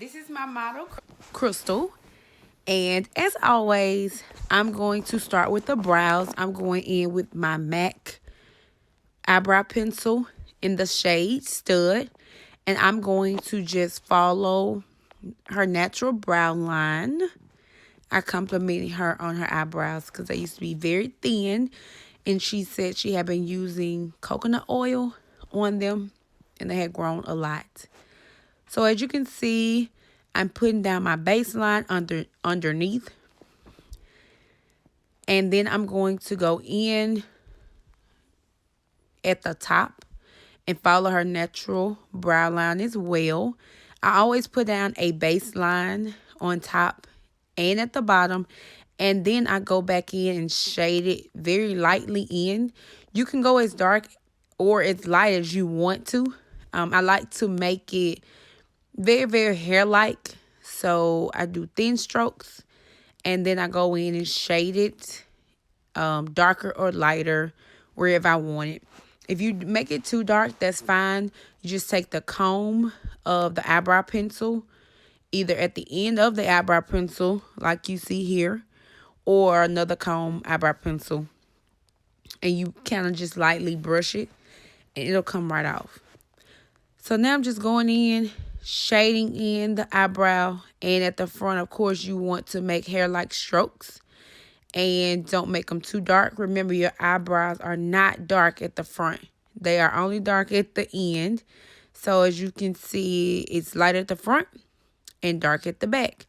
This is my model, Krystal. And as always, I'm going to start with the brows. I'm going in with my MAC eyebrow pencil in the shade Stud. And I'm going to just follow her natural brow line. I complimented her on her eyebrows because they used to be very thin. And she said she had been using coconut oil on them and they had grown a lot. So as you can see, I'm putting down my baseline underneath. And then I'm going to go in at the top and follow her natural brow line as well. I always put down a baseline on top and at the bottom. And then I go back in and shade it very lightly in. You can go as dark or as light as you want to. I like to make it very, very hair-like. So I do thin strokes. And then I go in and shade it darker or lighter wherever I want it. If you make it too dark, that's fine. You just take the comb of the eyebrow pencil, either at the end of the eyebrow pencil, like you see here, or another comb eyebrow pencil. And you kind of just lightly brush it, and it'll come right off. So now I'm just going in, shading in the eyebrow. And at the front, of course, you want to make hair-like strokes. And don't make them too dark. Remember, your eyebrows are not dark at the front. They are only dark at the end. So as you can see, it's light at the front and dark at the back.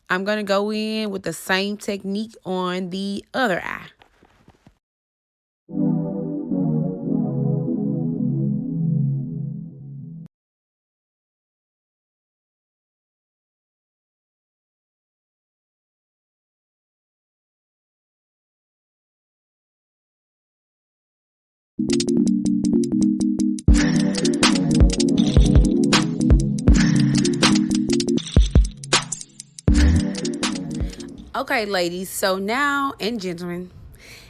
I'm going to go in with the same technique on the other eye. Okay, ladies, so now, and gentlemen,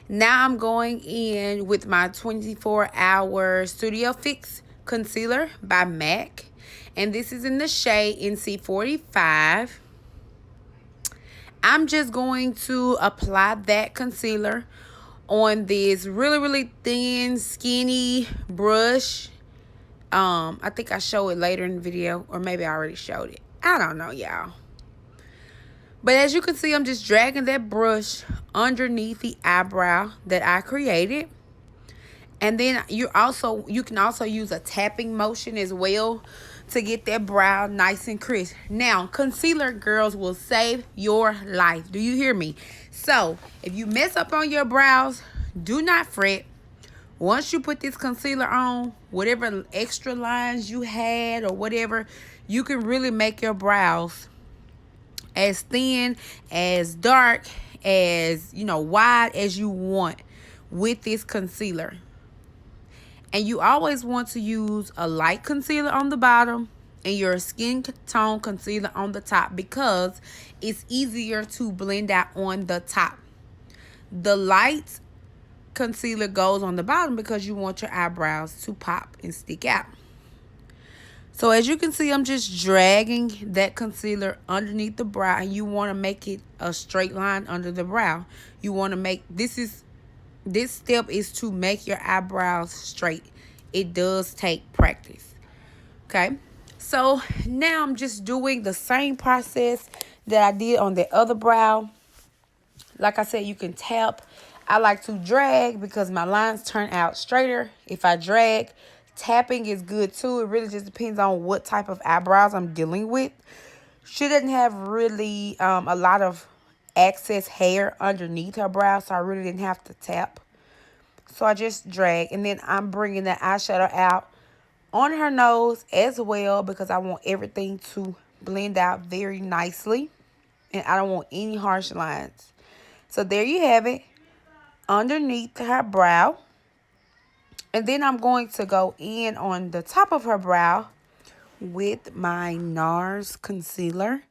now I'm going in with my 24-hour Studio Fix Concealer by MAC. And this is in the shade NC45. I'm just going to apply that concealer on this really, really thin, skinny brush. I think I show it later in the video, or maybe I already showed it. I don't know, y'all. But as you can see, I'm just dragging that brush underneath the eyebrow that I created. And then you can also use a tapping motion as well to get that brow nice and crisp. Now, concealer, girls, will save your life. Do you hear me? So, if you mess up on your brows, do not fret. Once you put this concealer on, whatever extra lines you had or whatever, you can really make your brows as thin, as dark, as, wide as you want with this concealer. And you always want to use a light concealer on the bottom and your skin tone concealer on the top because it's easier to blend out on the top. The light concealer goes on the bottom because you want your eyebrows to pop and stick out. So as you can see, I'm just dragging that concealer underneath the brow, and you want to make it a straight line under the brow. You want to make this step is to make your eyebrows straight. It does take practice. Okay? So now I'm just doing the same process that I did on the other brow. Like I said, you can tap. I like to drag because my lines turn out straighter if I drag. Tapping is good too. It really just depends on what type of eyebrows I'm dealing with. She doesn't have really a lot of excess hair underneath her brow, so I really didn't have to tap. So I just drag, and then I'm bringing the eyeshadow out on her nose as well because I want everything to blend out very nicely, and I don't want any harsh lines. So there you have it, underneath her brow. And then I'm going to go in on the top of her brow with my NARS concealer.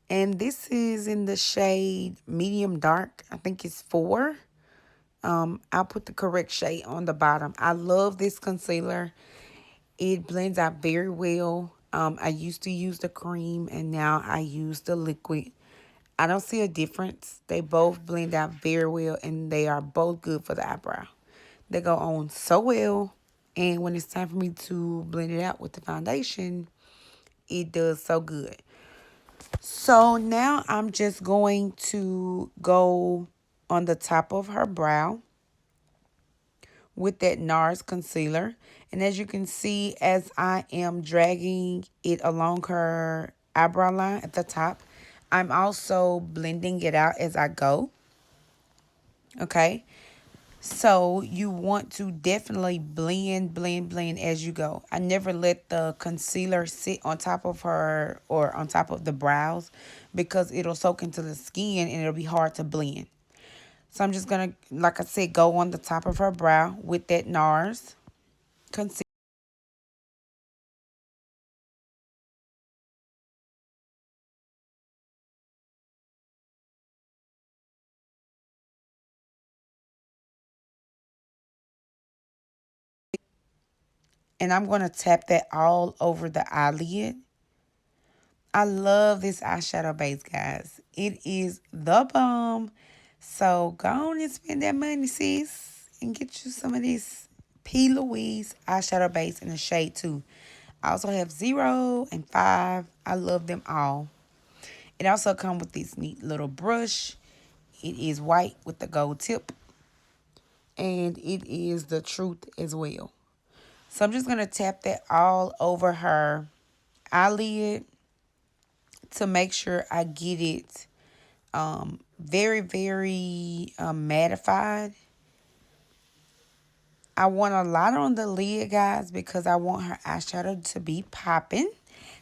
And this is in the shade medium dark. I think it's 4. I'll put the correct shade on the bottom. I love this concealer. It blends out very well. I used to use the cream and now I use the liquid. I don't see a difference. They both blend out very well and they are both good for the eyebrow. They go on so well. And when it's time for me to blend it out with the foundation, it does so good. So now I'm just going to go on the top of her brow with that NARS concealer. And as you can see, as I am dragging it along her eyebrow line at the top, I'm also blending it out as I go. Okay. So you want to definitely blend as you go. I never let the concealer sit on top of her or on top of the brows because it'll soak into the skin and it'll be hard to blend. So I'm just going to, like I said, go on the top of her brow with that NARS concealer. And I'm going to tap that all over the eyelid. I love this eyeshadow base, guys. It is the bomb. So go on and spend that money, sis, and get you some of this P. Louise eyeshadow base in the shade 2. I also have 0 and 5. I love them all. It also comes with this neat little brush. It is white with the gold tip. And it is the truth as well. So I'm just going to tap that all over her eyelid to make sure I get it very, very mattified. I want a lot on the lid, guys, because I want her eyeshadow to be popping.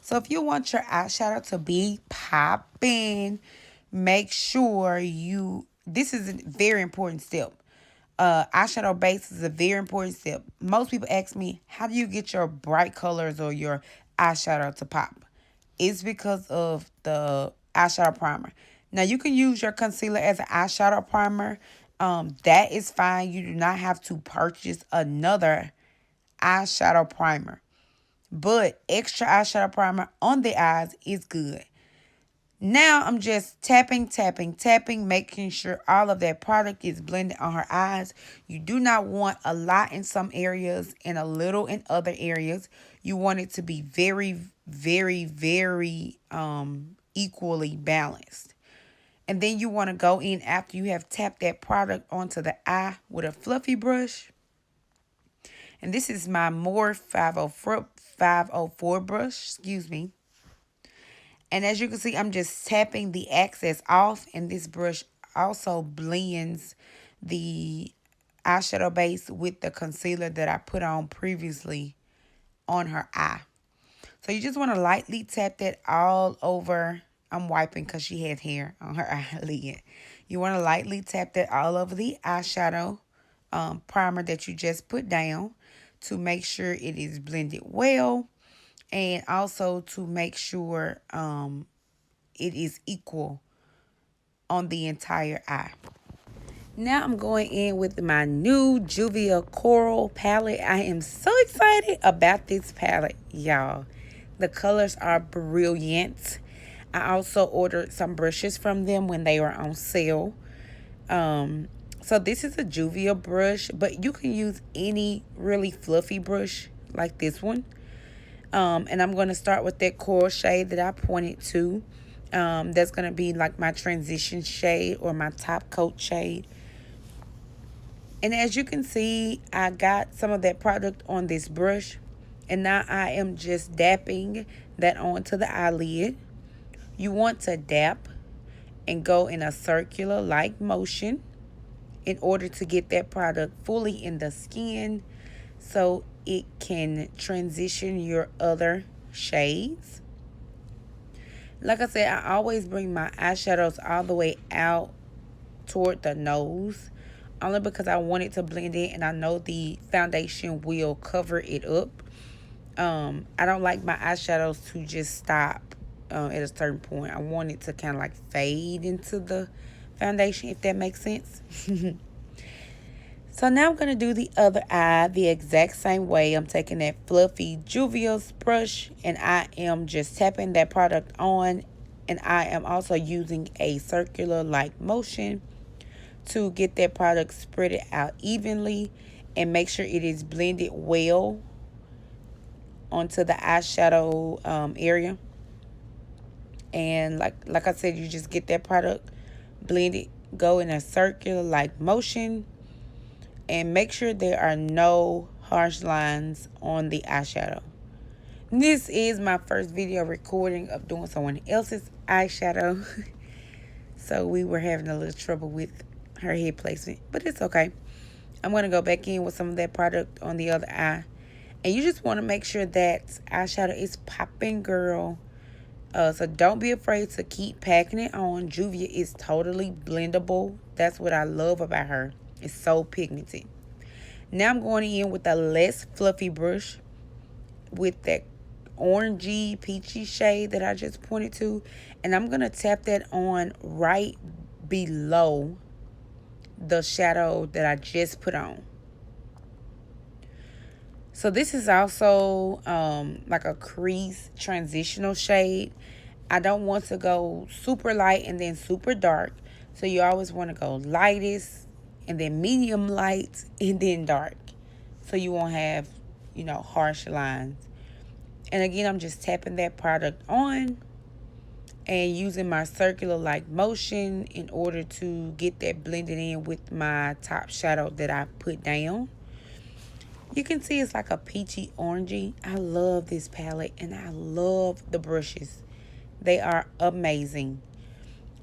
So if you want your eyeshadow to be popping, make sure this is a very important step. Eyeshadow base is a very important step. Most people ask me, how do you get your bright colors or your eyeshadow to pop? It's because of the eyeshadow primer. Now, you can use your concealer as an eyeshadow primer. That is fine. You do not have to purchase another eyeshadow primer. But extra eyeshadow primer on the eyes is good. Now, I'm just tapping, making sure all of that product is blended on her eyes. You do not want a lot in some areas and a little in other areas. You want it to be very, very, very equally balanced. And then you want to go in after you have tapped that product onto the eye with a fluffy brush. And this is my More 504 brush, excuse me. And as you can see, I'm just tapping the excess off. And this brush also blends the eyeshadow base with the concealer that I put on previously on her eye. So you just want to lightly tap that all over. I'm wiping because she has hair on her eyelid. You want to lightly tap that all over the eyeshadow primer that you just put down to make sure it is blended well. And also to make sure it is equal on the entire eye. Now I'm going in with my new Juvia Coral palette. I am so excited about this palette, y'all. The colors are brilliant. I also ordered some brushes from them when they were on sale. So this is a Juvia brush, but you can use any really fluffy brush like this one. And I'm going to start with that coral shade that I pointed to. That's going to be like my transition shade or my top coat shade. And as you can see, I got some of that product on this brush. And now I am just dapping that onto the eyelid. You want to dap and go in a circular-like motion in order to get that product fully in the skin so it can transition your other shades. Like I said, I always bring my eyeshadows all the way out toward the nose, only because I want it to blend in and I know the foundation will cover it up. I don't like my eyeshadows to just stop at a certain point. I want it to kind of like fade into the foundation, if that makes sense. So now I'm going to do the other eye the exact same way. I'm taking that fluffy Juvia's brush and I am just tapping that product on. And I am also using a circular like motion to get that product spread it out evenly and make sure it is blended well onto the eyeshadow area. And like I said, you just get that product blended, go in a circular like motion, and make sure there are no harsh lines on the eyeshadow. This is my first video recording of doing someone else's eyeshadow. So we were having a little trouble with her head placement, but it's okay. I'm going to go back in with some of that product on the other eye. And you just want to make sure that eyeshadow is popping, girl. So don't be afraid to keep packing it on. Juvia is totally blendable. That's what I love about her. It's so pigmented. Now I'm going in with a less fluffy brush with that orangey, peachy shade that I just pointed to. And I'm going to tap that on right below the shadow that I just put on. So this is also like a crease transitional shade. I don't want to go super light and then super dark. So you always want to go lightest and then medium light and then dark. So you won't have, you know, harsh lines. And again, I'm just tapping that product on and using my circular like motion in order to get that blended in with my top shadow that I put down. You can see it's like a peachy orangey. I love this palette and I love the brushes. They are amazing.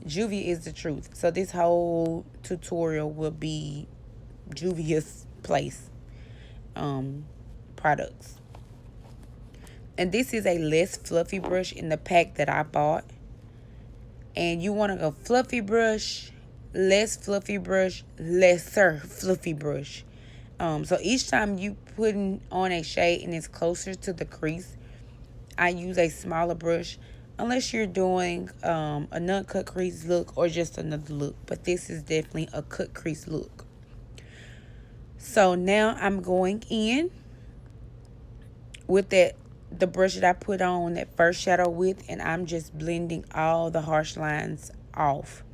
Juvia is the truth. So this whole tutorial will be Juvia's place products. And this is a less fluffy brush in the pack that I bought. And you want to go fluffy brush, less fluffy brush, lesser fluffy brush. So each time you putting on a shade and it's closer to the crease, I use a smaller brush. Unless you're doing a non-cut crease look or just another look. But this is definitely a cut crease look. So now I'm going in with the brush that I put on that first shadow with, and I'm just blending all the harsh lines off.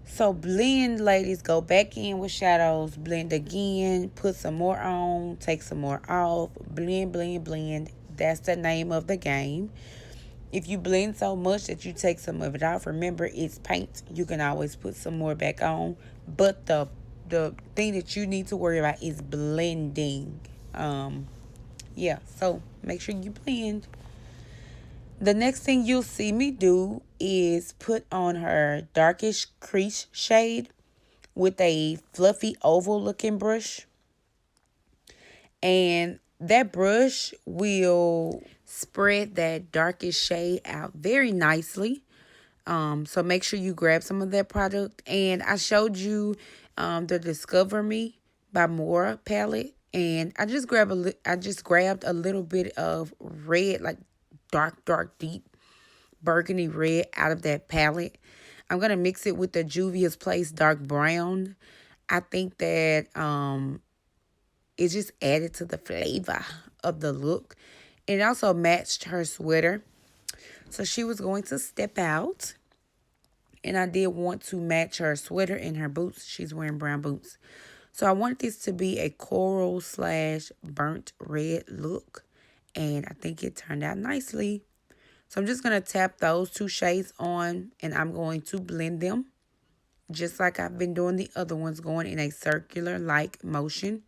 So blend, ladies. Go back in with shadows. Blend again. Put some more on. Take some more off. Blend, blend, blend. That's the name of the game. If you blend so much that you take some of it off, remember it's paint. You can always put some more back on. But the thing that you need to worry about is blending. Yeah, so make sure you blend. The next thing you'll see me do is put on her darkish crease shade with a fluffy oval looking brush. And that brush will spread that darkish shade out very nicely. So make sure you grab some of that product. And I showed you the Discover Me by Mora palette. And I just grabbed a little bit of red, like dark, deep burgundy red out of that palette. I'm going to mix it with the Juvia's Place dark brown. I think that it just added to the flavor of the look. It also matched her sweater. So she was going to step out. And I did want to match her sweater and her boots. She's wearing brown boots. So I want this to be a coral / burnt red look. And I think it turned out nicely. So I'm just going to tap those two shades on. And I'm going to blend them. Just like I've been doing the other ones. Going in a circular like motion.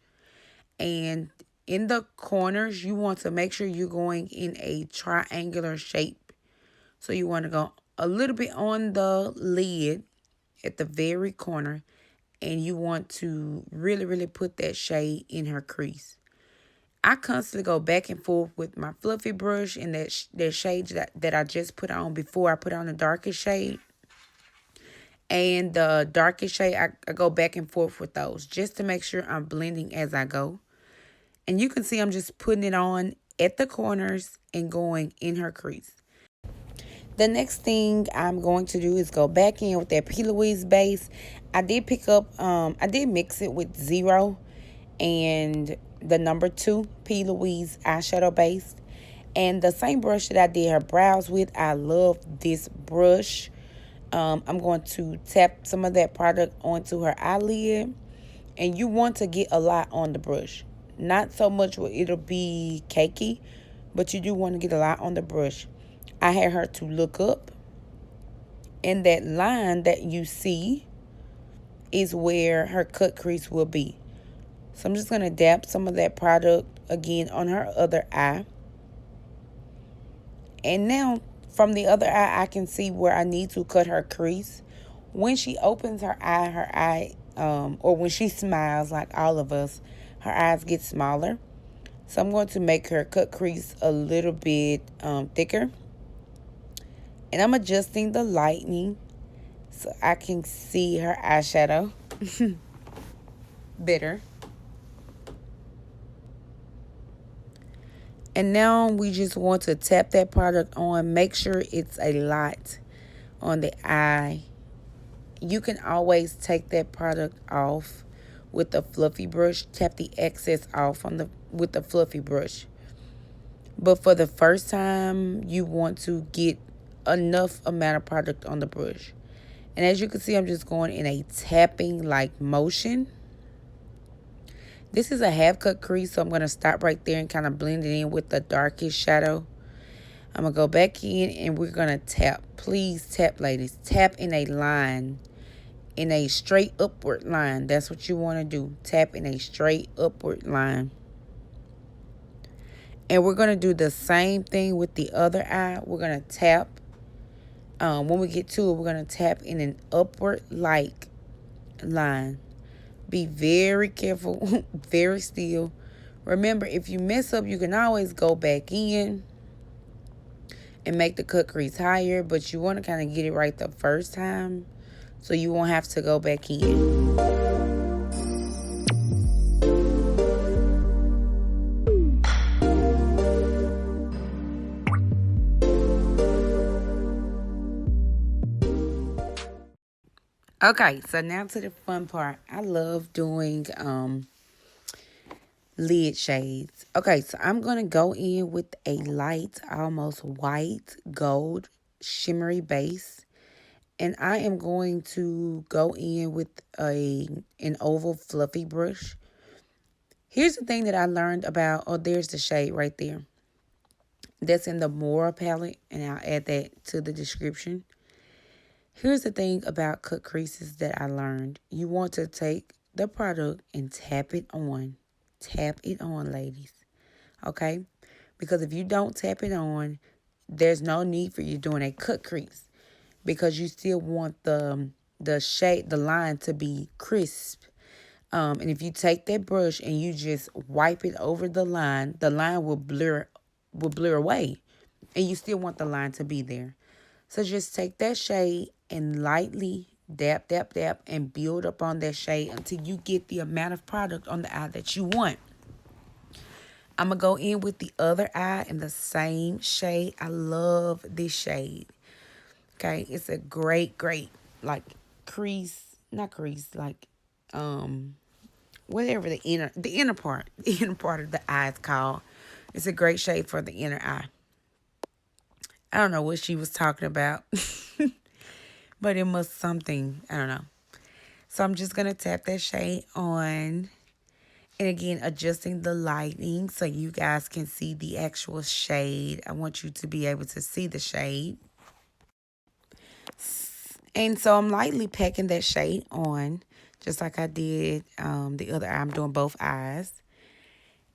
And in the corners, you want to make sure you're going in a triangular shape. So you want to go a little bit on the lid at the very corner. And you want to really put that shade in her crease. I constantly go back and forth with my fluffy brush and that shade that I just put on before I put on the darkest shade. And the darkest shade, I go back and forth with those just to make sure I'm blending as I go. And you can see I'm just putting it on at the corners and going in her crease. The next thing I'm going to do is go back in with that P. Louise base. I did pick up, I did mix it with 0 and the number 2 P. Louise eyeshadow base. And the same brush that I did her brows with, I love this brush. I'm going to tap some of that product onto her eyelid. And you want to get a lot on the brush. Not so much where it'll be cakey, but you do want to get a lot on the brush. I had her to look up, and that line that you see is where her cut crease will be. So I'm just going to dab some of that product again on her other eye. And now from the other eye, I can see where I need to cut her crease. When she opens her eye, or when she smiles like all of us, her eyes get smaller. So I'm going to make her cut crease a little bit thicker. And I'm adjusting the lighting so I can see her eyeshadow better. And now we just want to tap that product on. Make sure it's a lot on the eye. You can always take that product off with a fluffy brush. Tap the excess off with the fluffy brush. But for the first time, you want to get enough amount of product on the brush. And as you can see, I'm just going in a tapping like motion. This is a half cut crease, so I'm going to stop right there and kind of blend it in with the darkest shadow. I'm going to go back in and we're going to tap. Please tap, ladies. Tap in a line. In a straight upward line. That's what you want to do. Tap in a straight upward line. And we're going to do the same thing with the other eye. We're going to tap. When we get to it, we're going to tap in an upward like line. Be very careful. Very still. Remember, if you mess up, you can always go back in and make the cut crease higher. But you want to kind of get it right the first time, so you won't have to go back in. Okay, so now to the fun part. I love doing lid shades. Okay, so I'm going to go in with a light, almost white gold shimmery base. And I am going to go in with an oval fluffy brush. Here's the thing that I learned about, oh, there's the shade right there. That's in the Mora palette, and I'll add that to the description. Here's the thing about cut creases that I learned. You want to take the product and tap it on. Tap it on, ladies. Okay? Because if you don't tap it on, there's no need for you doing a cut crease. Because you still want the shade, the line to be crisp. And if you take that brush and you just wipe it over the line will blur away. And you still want the line to be there. So just take that shade and lightly dab, dab, dab, and build up on that shade until you get the amount of product on the eye that you want. I'm going to go in with the other eye in the same shade. I love this shade. Okay, it's a great, like, crease, not crease, like, whatever the inner part of the eye is called. It's a great shade for the inner eye. I don't know what she was talking about, but it must something, I don't know. So I'm just going to tap that shade on. And again, adjusting the lighting so you guys can see the actual shade. I want you to be able to see the shade. And so I'm lightly packing that shade on, just like I did the other eye. I'm doing both eyes.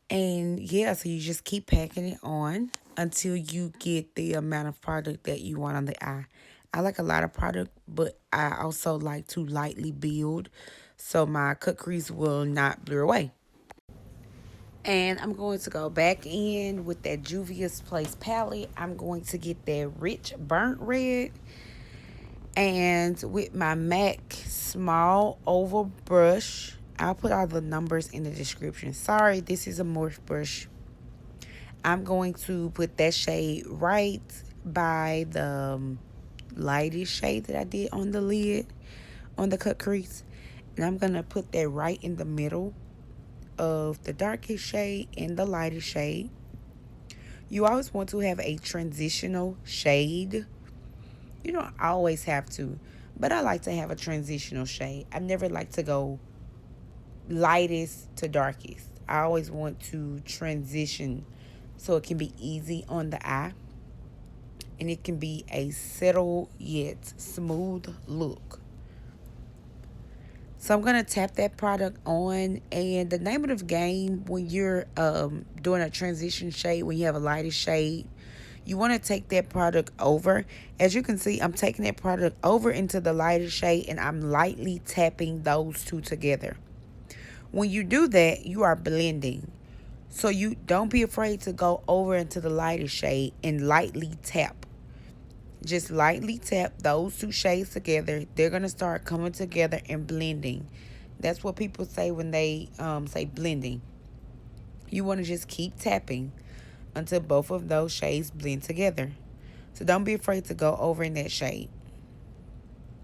And yeah, so you just keep packing it on until you get the amount of product that you want on the eye. I like a lot of product, but I also like to lightly build so my cut crease will not blur away. And I'm going to go back in with that Juvia's Place palette. I'm going to get that rich burnt red. And with my MAC small oval brush, I'll put all the numbers in the description. Sorry, this is a morph brush. I'm going to put that shade right by the lightest shade that I did on the lid, on the cut crease. And I'm going to put that right in the middle of the darkest shade and the lightest shade. You always want to have a transitional shade. You don't always have to, but I like to have a transitional shade. I never like to go lightest to darkest. I always want to transition so it can be easy on the eye. And it can be a subtle yet smooth look. So I'm going to tap that product on. And the name of the game when you're doing a transition shade, when you have a lighter shade, you want to take that product over. As you can see, I'm taking that product over into the lighter shade and I'm lightly tapping those two together. When you do that, you are blending. So you don't be afraid to go over into the lighter shade and lightly tap. Just lightly tap those two shades together. They're going to start coming together and blending. That's what people say when they say blending. You want to just keep tapping until both of those shades blend together. So don't be afraid to go over in that shade.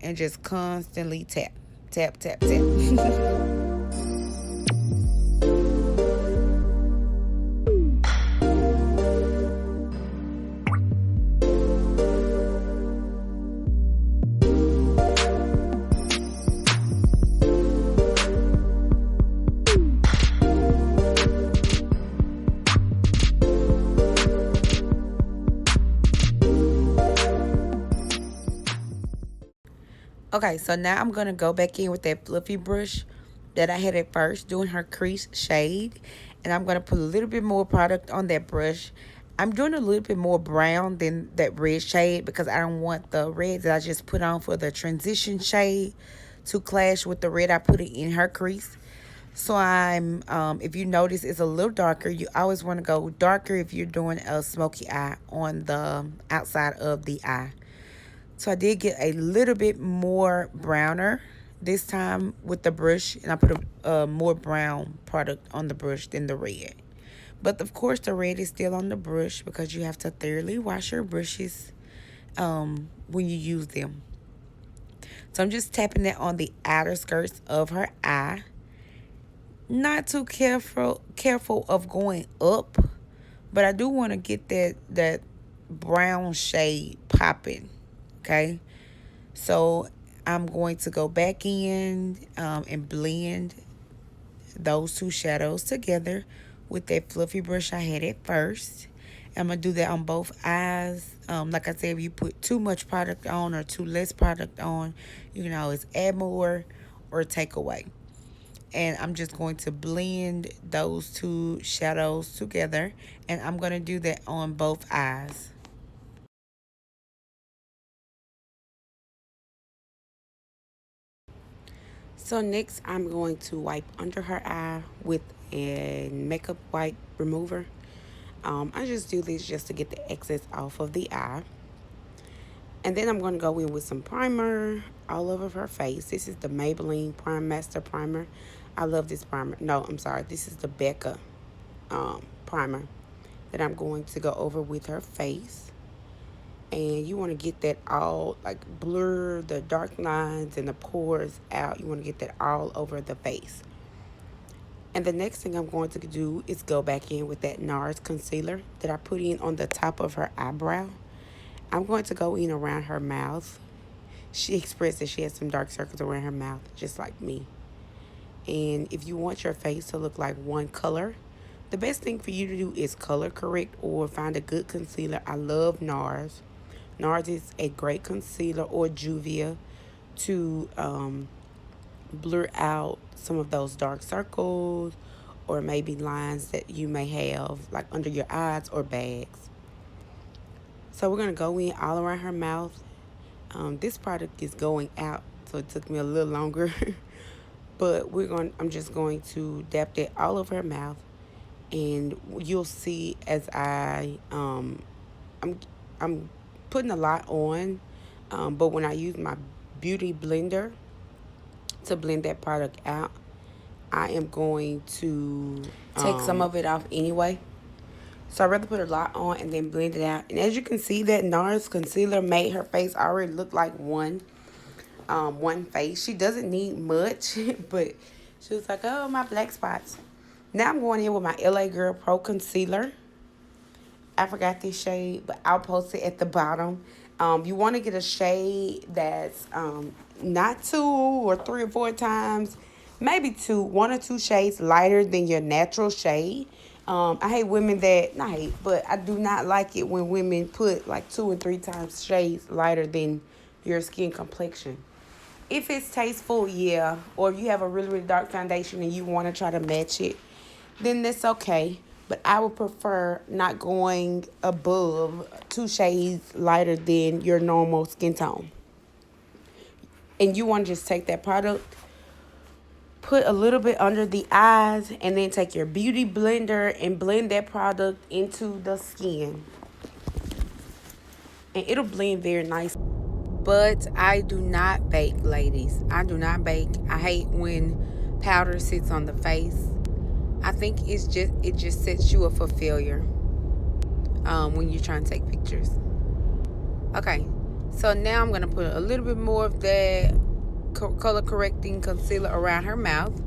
And just constantly tap, tap, tap, tap. Okay, so now I'm going to go back in with that fluffy brush that I had at first doing her crease shade. And I'm going to put a little bit more product on that brush. I'm doing a little bit more brown than that red shade because I don't want the red that I just put on for the transition shade to clash with the red I put it in her crease. So I'm, if you notice, it's a little darker. You always want to go darker if you're doing a smoky eye on the outside of the eye. So I did get a little bit more browner this time with the brush. And I put a more brown product on the brush than the red. But of course the red is still on the brush because you have to thoroughly wash your brushes when you use them. So I'm just tapping that on the outer skirts of her eye. Not too careful of going up. But I do want to get that brown shade popping. Okay, so I'm going to go back in and blend those two shadows together with that fluffy brush I had at first. I'm going to do that on both eyes. Like I said, if you put too much product on or too less product on, you can always add more or take away. And I'm just going to blend those two shadows together. And I'm going to do that on both eyes. So next, I'm going to wipe under her eye with a makeup wipe remover. I just do this just to get the excess off of the eye. And then I'm going to go in with some primer all over her face. This is the Maybelline Prime Master Primer. I love this primer. No, I'm sorry. This is the Becca primer that I'm going to go over with her face. And you want to get that all, like, blur the dark lines and the pores out. You want to get that all over the face. And the next thing I'm going to do is go back in with that NARS concealer that I put in on the top of her eyebrow. I'm going to go in around her mouth. She expressed that she has some dark circles around her mouth, just like me. And if you want your face to look like one color, the best thing for you to do is color correct or find a good concealer. I love NARS. NARS is a great concealer, or Juvia, to blur out some of those dark circles or maybe lines that you may have like under your eyes or bags. So we're going to go in all around her mouth. This product is going out, so it took me a little longer. But I'm just going to dab that all over her mouth. And you'll see as I'm putting a lot on, but when I use my beauty blender to blend that product out, I am going to take some of it off anyway. So I'd rather put a lot on and then blend it out. And as you can see, that NARS concealer made her face already look like one face. She doesn't need much, but she was like, oh, my black spots. Now I'm going in with my LA Girl Pro Concealer. I forgot this shade, but I'll post it at the bottom. You want to get a shade that's not 2 or 3 or 4 times, maybe 1 or 2 shades lighter than your natural shade. I hate women that, not hate, but I do not like it when women put like 2 and 3 times shades lighter than your skin complexion. If it's tasteful, yeah, or if you have a really, really dark foundation and you want to try to match it, then that's okay. But I would prefer not going above 2 shades lighter than your normal skin tone. And you want to just take that product, put a little bit under the eyes, and then take your beauty blender and blend that product into the skin. And it'll blend very nice. But I do not bake, ladies. I do not bake. I hate when powder sits on the face. I think it just sets you up for failure when you're trying to take pictures. Okay, so now I'm going to put a little bit more of that color correcting concealer around her mouth.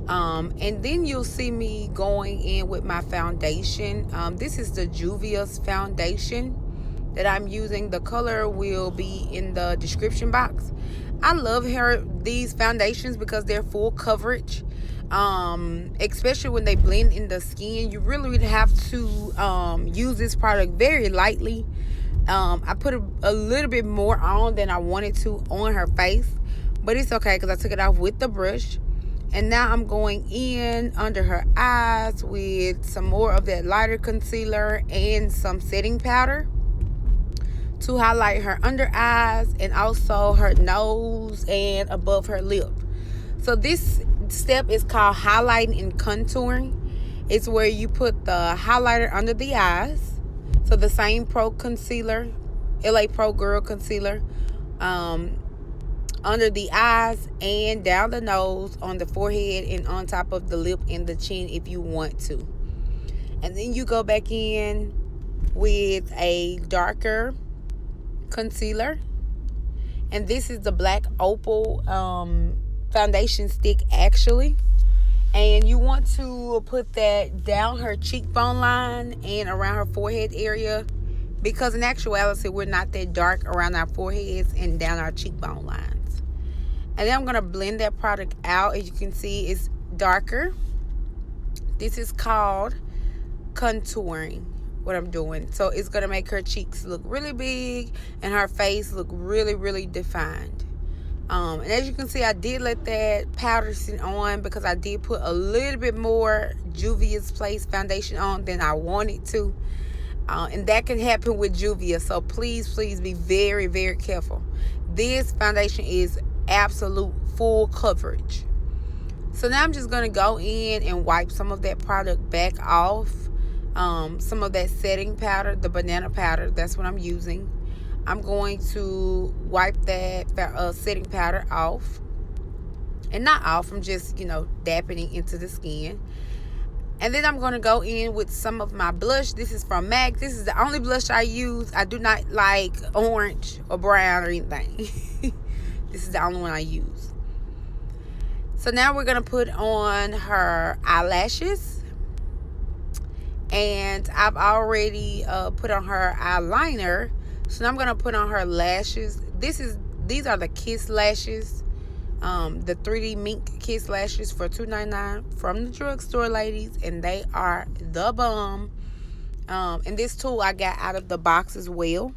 And then you'll see me going in with my foundation. This is the Juvia's foundation that I'm using. The color will be in the description box. I love these foundations because they're full coverage. Especially when they blend in the skin, you really have to use this product very lightly. I put a little bit more on than I wanted to on her face, but it's okay because I took it off with the brush. And now I'm going in under her eyes with some more of that lighter concealer and some setting powder to highlight her under eyes and also her nose and above her lip. So this step is called highlighting and contouring. It's where you put the highlighter under the eyes. So the same Pro concealer, LA Pro Girl concealer, under the eyes and down the nose, on the forehead, and on top of the lip and the chin if you want to. And then you go back in with a darker concealer. And this is the Black Opal foundation stick actually. And you want to put that down her cheekbone line and around her forehead area, because in actuality we're not that dark around our foreheads and down our cheekbone lines. And then I'm going to blend that product out. As you can see, it's darker. This is called contouring, what I'm doing. So it's going to make her cheeks look really big and her face look really, really defined. And as you can see, I did let that powder sit on because I did put a little bit more Juvia's Place foundation on than I wanted to. And that can happen with Juvia. So please, please be very, very careful. This foundation is absolute full coverage. So now I'm just going to go in and wipe some of that product back off. Some of that setting powder, the banana powder, that's what I'm using. I'm going to wipe that setting powder off. And not off, I'm just, dapping it into the skin. And then I'm going to go in with some of my blush. This is from MAC. This is the only blush I use. I do not like orange or brown or anything. This is the only one I use. So now we're going to put on her eyelashes. And I've already put on her eyeliner. So now I'm going to put on her lashes. These are the Kiss lashes. The 3D Mink Kiss lashes for $2.99 from the drugstore, ladies. And they are the bomb. And this tool I got out of the box as well.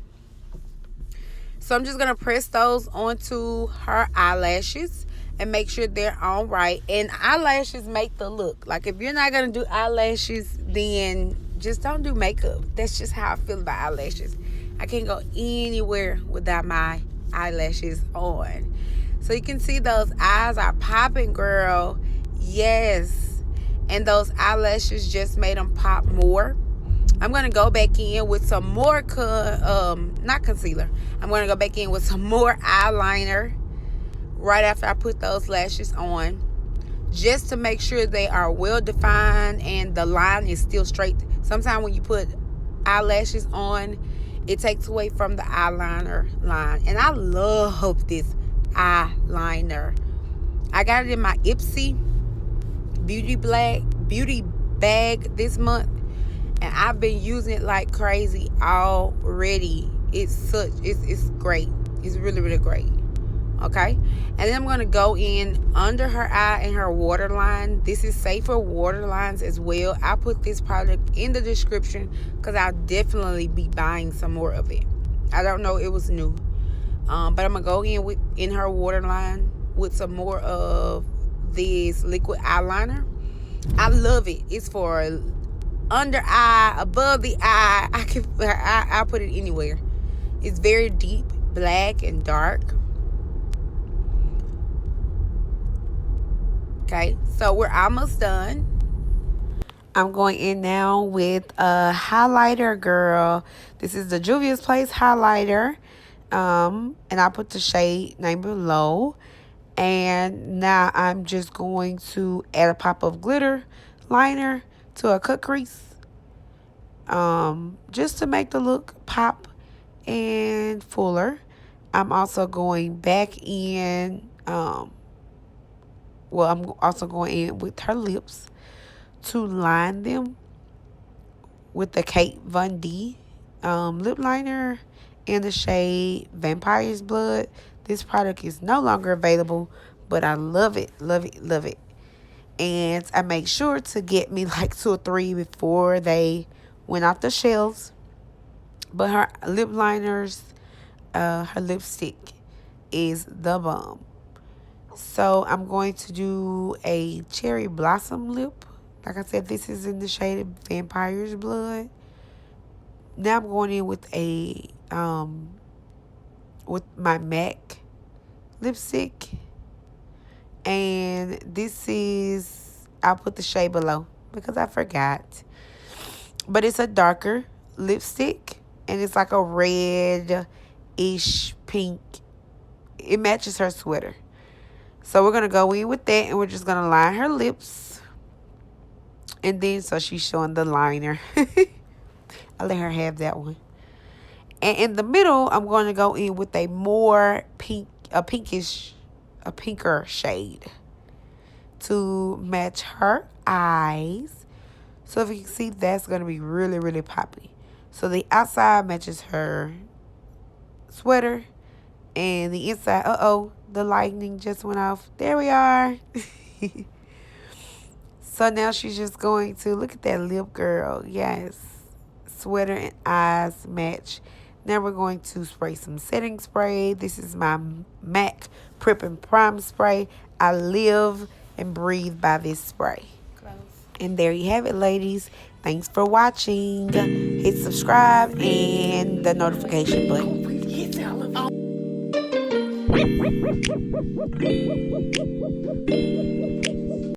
So I'm just going to press those onto her eyelashes and make sure they're all right. And eyelashes make the look. Like, if you're not going to do eyelashes, then just don't do makeup. That's just how I feel about eyelashes. I can't go anywhere without my eyelashes on. So you can see those eyes are popping, girl. Yes. And those eyelashes just made them pop more. I'm going to go back in with some more, not concealer. I'm going to go back in with some more eyeliner right after I put those lashes on, just to make sure they are well defined and the line is still straight. Sometimes when you put eyelashes on, it takes away from the eyeliner line. And I love this eyeliner. I got it in my Ipsy beauty bag this month, and I've been using it like crazy already. It's great. It's really, really great. Okay, and then I'm going to go in under her eye and her waterline. This is safe for waterlines as well. I put this product in the description because I'll definitely be buying some more of it. I don't know, it was new, but I'm going to go in her waterline with some more of this liquid eyeliner. I love it. It's for under eye, above the eye. I put it anywhere. It's very deep, black and dark. Okay, so we're almost done. I'm going in now with a highlighter, girl. This is the Juvia's Place highlighter. And I put the shade name below. And now I'm just going to add a pop of glitter liner to a cut crease. Just to make the look pop and fuller. I'm also going back in, I'm also going in with her lips to line them with the Kate Von D lip liner in the shade Vampire's Blood. This product is no longer available, but I love it, love it, love it. And I make sure to get me like 2 or 3 before they went off the shelves. But her lip liners, her lipstick is the bomb. So I'm going to do a cherry blossom lip. Like I said, this is in the shade Vampire's Blood. Now I'm going in with a with my MAC lipstick. And this is, I'll put the shade below because I forgot. But it's a darker lipstick. And it's like a red-ish pink. It matches her sweater. So we're going to go in with that. And we're just going to line her lips. And then, so she's showing the liner. I'll let her have that one. And in the middle, I'm going to go in with a more pinker shade to match her eyes. So if you can see, that's going to be really, really poppy. So the outside matches her sweater. And the inside, the lightning just went off. There we are. So now she's just going to, look at that lip, girl. Yes. Sweater and eyes match. Now we're going to spray some setting spray. This is my MAC Prep and Prime spray. I live and breathe by this spray. Close. And there you have it, ladies. Thanks for watching. Hit subscribe and the notification button.